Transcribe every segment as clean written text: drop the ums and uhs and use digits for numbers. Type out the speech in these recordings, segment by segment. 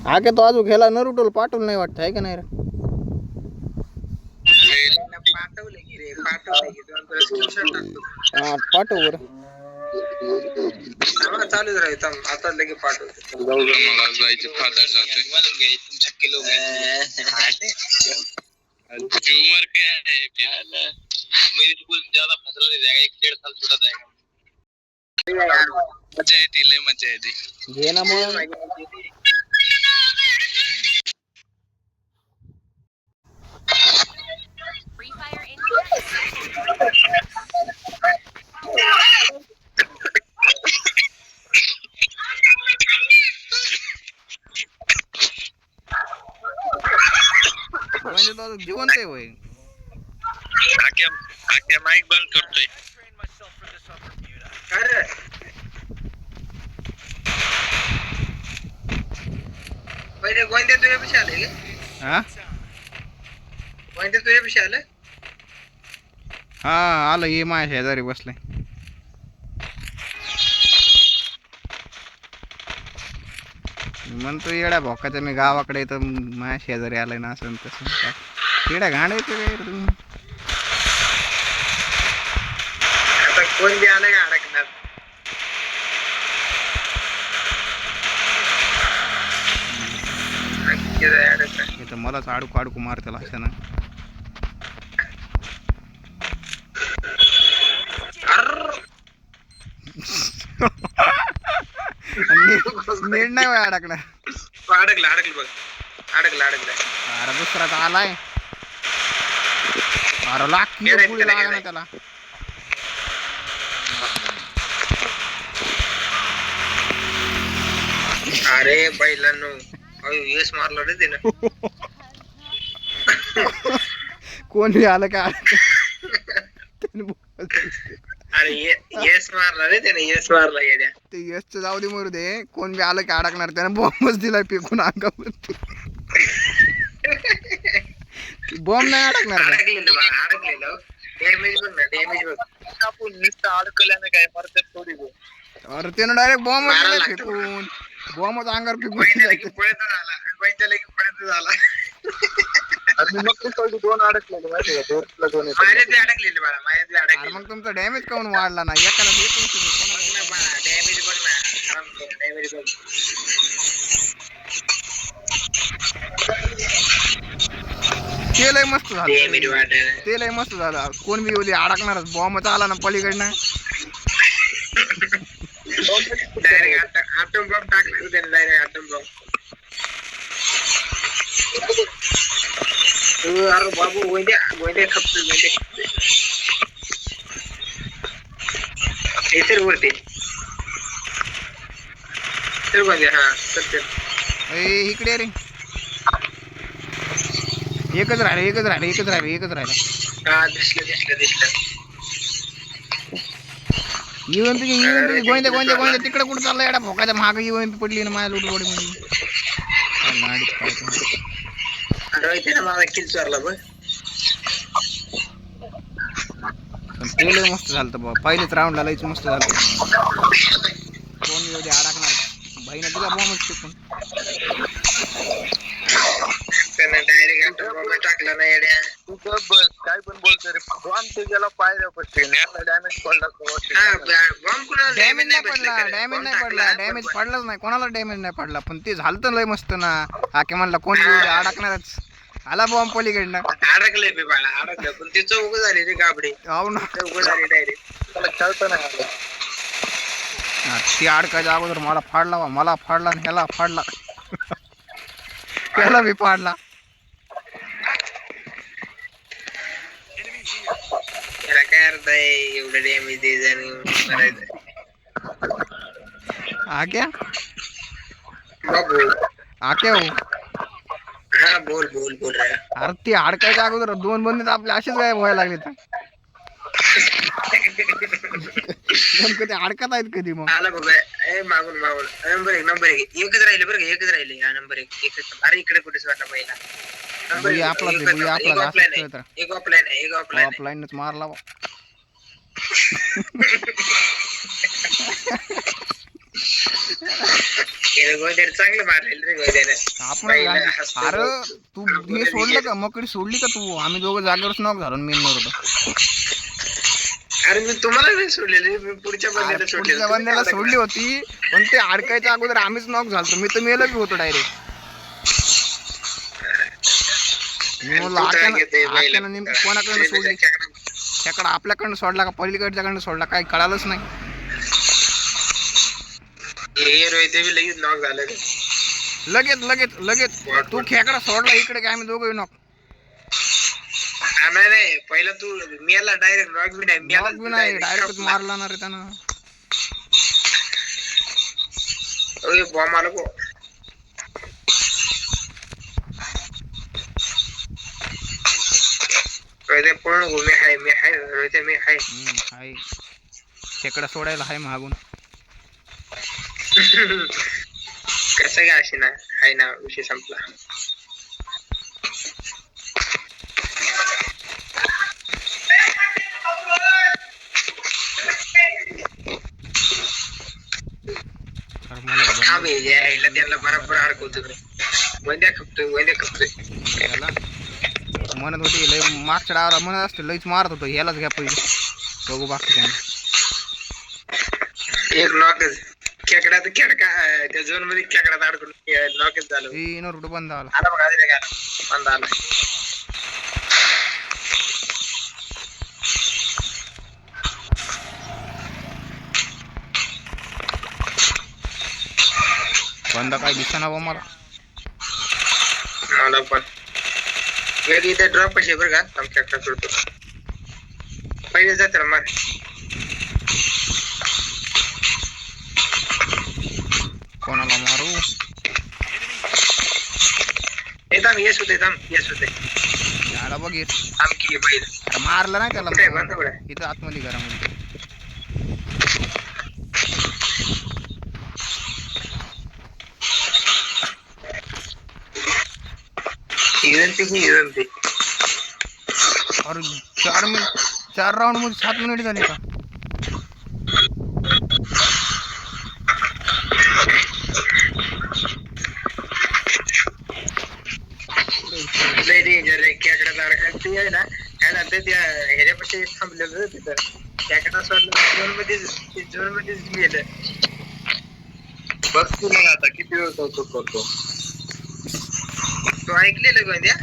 आके तो अजून गेला नरुटोल पाठवलं नाही वाटतं आहे का नाही रे पाठवले की रे पाठवले की दोन स्क्रीनशॉट टाकतो हा पाठव बरं चालूच राहील आता लगे पाठवतो मला जायचे फादर जाते म्हणून घे तुमच्या किलो ट्यूमर क्या है मेरी स्कूल ज्यादा फसल नहीं जाएगा 1.5 साल छूटा जाएगा मजा येते लय मजा येते घे ना मग म्हणजे तो जिवंत आहे होय आख्या माईक बंद करतोय अरे पहिले गोंद्या तुझ्या पिशा आले हा गोंद्या तुझ्या पिशा आलं हा आलं ये माझ्या शेजारी बसले म्हणतो येड्या भोकाच्या मी गावाकडे तर माझ्या शेजारी आलाय ना असं तसं येड्या घाण येते काय तुम्ही आता कोण बी आलं का अडकणार इथं मलाच आडकू आडकू मारतेला असं ना नीट नाही वय अडकणार अडकलं बघ अडकलं अरे दुसरा तर आलाय अरे लाग पुढे लागा ना त्याला अरे बैलांनो यश मारलं रे त्यानं कोणी आलं का अरे यश मारला रे त्याने यश मारला येड्या ते यशचं जाऊ दे मरू दे कोण बी आलं की अडकणार त्यानं बॉम्बच दिलाय फेकून अंगावर बॉम्ब नाही अडकणार अडकलेलं डॅमेज बघ ना डॅमेज बघ आपण नुसतं अडकल्यानं काय मरतात थोडी अरे त्यानं डायरेक्ट बॉम्ब फेकून बॉम्बच अंगावर फेकून पळत झाला मग दोन अडकलेले माहिती का दोन अडकलेले बाळा माझ्या अरे मग तुमचा डॅमेज काऊन वाढला ना एकाला डॅमेज बघ ना डॅमेज बघ ते लय मस्त झालं ते लय मस्त झालं कोण बी ओली अडकणारच बॉम्बच आला ना पलीकडनं डायरेक्ट आटम बॉम्ब टाकला त्याने डायरेक्ट आटम बॉम्ब अरे बाबू गोंद्या खपतोय गोंद्या वरती तर गोंद्या हा सत्य इकडे रे एकच राहिलं हा दिसलं इव्हन तुझी गोंद्या तिकडे कुठं चाललाय एवढा भोकाच्या महाग इव्हन पडली ना माझ्या लुटबोडी मध्ये मला किल चोरला बघ पण ते लय मस्त झालं बाबा पहिलेच राऊंडला लयच मस्त झालं कोण एवढे अडकणार भाईनं दिला बॉम्बच फेकून त्याने डायरेक्ट बॉम्ब टाकला ना येड्या तू बस काय पण बोलतो रे बॉम्ब ते गेला पायऱ्या पडते याला डॅमेज पडला बॉम्ब कुणाला डॅमेज नाही पडलाच नाही कोणाला डॅमेज नाही पडला पण ते झालं तर लय मस्त ना आके म्हणला कोणी अडकणारच आला बॉम्ब पलीकडनं अडकले बी बाळा अडकलं पण ते चौक झाली रे गाबडे हो ना चौक झाली डायरेक्ट त्याला खेळता नाही आलं ती अडकायच्या अगोदर मला फाडला आणि ह्याला फाडला त्याला बी फाडला त्याला काय अर्थ आहे एवढं डॅमेज द्यायचं आक्या बाबू आक्या हो हा बोल अरे ती अडकायच्या अगोदर दोन बंद आपले असेच काय व्हायला लागले तर नेमकं ते अडकत आहेत कधी मग आला बघ मागून नंबर एक एकच राहिले बरं का एकच राहिले हा नंबर एकच अरे इकडे कुठेच वाटला पहिला एक ऑफलाईनच मारला गोदर चांगलं मारलेलं रे गोदर. आपण अरे तू हे सोडलं का मकडी सोडली का तू आम्ही दोघं जागेवरच नॉक झालो मेन होतो. अरे मी तुम्हाला नाही सोडलेली मी पुढच्या बंद्याला सोडली. पुढच्या बंद्याला सोडली होती पण ते अडकायच्या अगोदर आम्हीच नॉक झालतो. मी तर मेलो बी होतो डायरेक्ट. मी म्हणलं आक्यानं नेमकी कोणाकडनं सोडली. त्याकडं आपल्याकडनं सोडला का पलीकडच्याकडनं सोडला काही कळालंच नाही. हे रोहित बी लगेच नॉक झालं रे. लगेच लगेच लगेच तू खेकडा सोडला इकडे काय आम्ही दोघं नॉक. नाही पहिला तू मेला डायरेक्ट नॉक बी नाही डायरेक्ट मारला ना रे त्यानं. बॉम्ब आला गो. पळून गो. मी हाय खेकडा सोडायला हाय मागून. कसं काय अशी ना हाय ना विषय संपला. त्यांना बरोबर अडकवतो वंद्या खपतोय म्हणत होती लय मागच्या डावाला म्हणत असते लईच मारत होतो. ह्यालाच घ्या पहिले बघू बाकी एक नॉकच. खेकडा तर खेडका त्या झोन मध्ये खेकडा अडकून नॉकच झालं. नोट बंद आला. आला बघा बंद आला. बंद काय दिसना बा मला पण इथे ड्रॉप कशी बरं का. खेकडा सोडतो पहिले जात मार. कोणाला मारू. येस होते झाला बघ आमकी पहिले मारलं नाही त्याला. बंद इथं आतमध्ये घरामध्ये अरे 4 राऊंड मध्ये 7 मिनिट झाले का. आहे ना काय त्या ह्याच्यापाशी थांबलेलं तिथं खेकडा सोडलं झोन मध्येच गेलं. बघ तू मग आता किती वेळ कौतुक करतो. तू ऐकलेलं गोंद्या.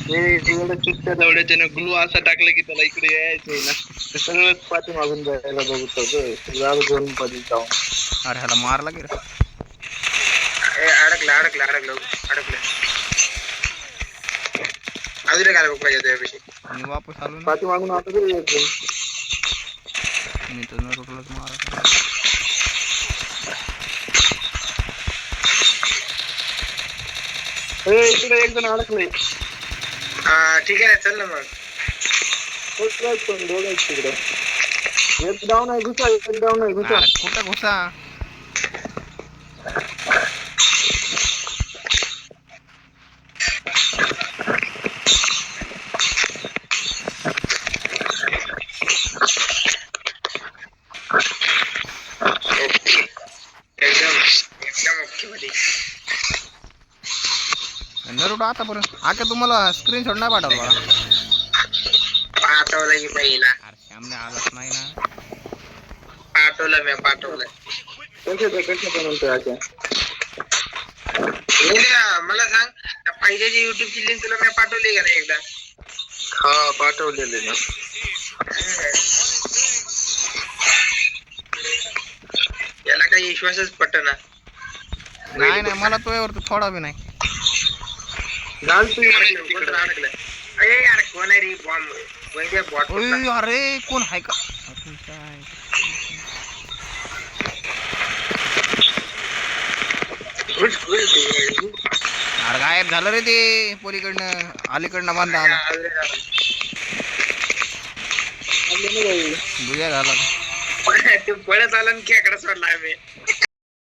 एवढ्याच्यानं ग्लू असा टाकलं की त्याला इकडे यायचंय ना ते सगळंच पाठी मागून जायला बघत झोन मध्ये जाऊन. अरे ह्याला मारला की अडकलं अजून काय बघ पाहिजे त्यापेक्षा. आणि वापस आलो ना पाठी मागून आता तरी यायचं. मी तर नरोटलाच मारा. इकडे एक जण अडकलंय. ठीक आहे चल ना मग. तिकडे एक डाऊन आहे घुसा. कुठं घुसा. नरोटो आतापर्यंत आके तुम्हाला स्क्रीनशॉट नाही पाठवला मला. पाठवलं की पहिला. अरे सामने आलाच नाही ना. पाठवलं मला सांग पहिल्याची युट्यूबची लिंक तुला मी पाठवली का नाही एकदा. हा पाठवलेली ना. याला काही विश्वासच पटना. नाही मला तो यावर थोडा बी नाही. यार कोण आहे रे बॉम्ब. अरे कोण आहे का. अरे गायब झालं रे ते पलीकडनं अलीकडनं बांधा आला. बुया झाला ते पळत आला खेकडा सोडला आम्ही.